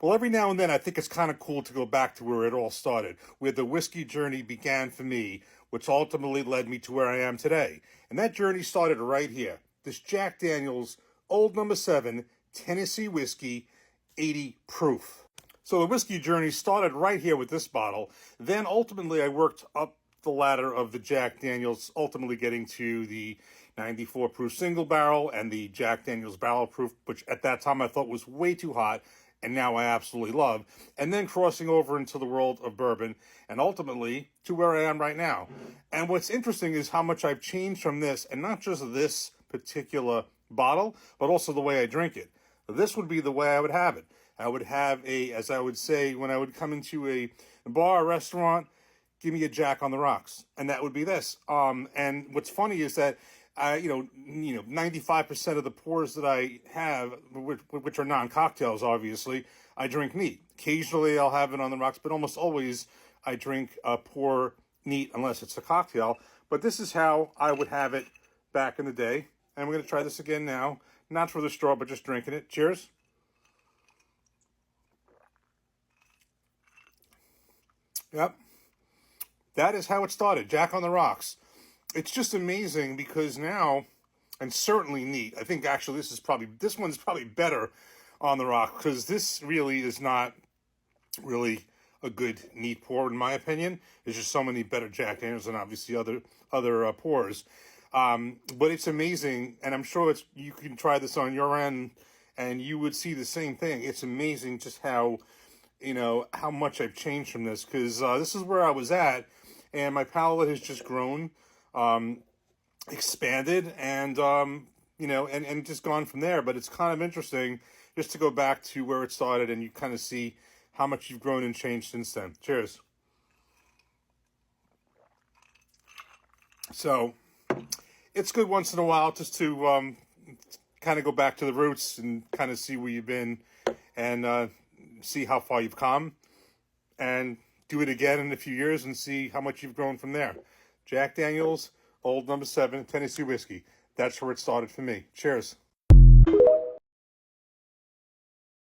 Well, every now and then I think it's kind of cool to go back to where it all started, where the whiskey journey began for me, which ultimately led me to where I am today. And that journey started right here. This Jack Daniel's Old Number 7 Tennessee Whiskey, 80 proof. So the whiskey journey started right here with this bottle. Then ultimately I worked up the ladder of the Jack Daniel's, ultimately getting to the 94 proof single barrel and the Jack Daniel's barrel proof, which at that time I thought was way too hot, and now I absolutely love. And then crossing over into the world of bourbon, and ultimately to where I am right now. And what's interesting is how much I've changed from this, and not just this particular bottle, but also the way I drink it. This would be the way I would have it. I would have as I would say, when I would come into a bar or restaurant, give me a Jack on the Rocks, and that would be this. And what's funny is that 95% of the pours that I have, which are non-cocktails, obviously, I drink neat. Occasionally, I'll have it on the rocks, but almost always I drink a pour neat unless it's a cocktail. But this is how I would have it back in the day, and we're going to try this again now. Not for the straw, but just drinking it. Cheers. Yep. That is how it started, Jack on the Rocks. It's just amazing because now, and certainly neat, I think actually this one's probably better on the rock, because this really is not really a good neat pour in my opinion. There's just so many better Jack Daniels than obviously other pours. But it's amazing, and I'm sure you can try this on your end and you would see the same thing. It's amazing just how much I've changed from this, because this is where I was at, and my palate has just grown, expanded, and and just gone from there. But it's kind of interesting just to go back to where it started, and you kind of see how much you've grown and changed since then. Cheers. So it's good once in a while just to kind of go back to the roots and kind of see where you've been, and see how far you've come, and do it again in a few years and see how much you've grown from there. Jack Daniel's Old Number 7 Tennessee Whiskey. That's where it started for me. Cheers.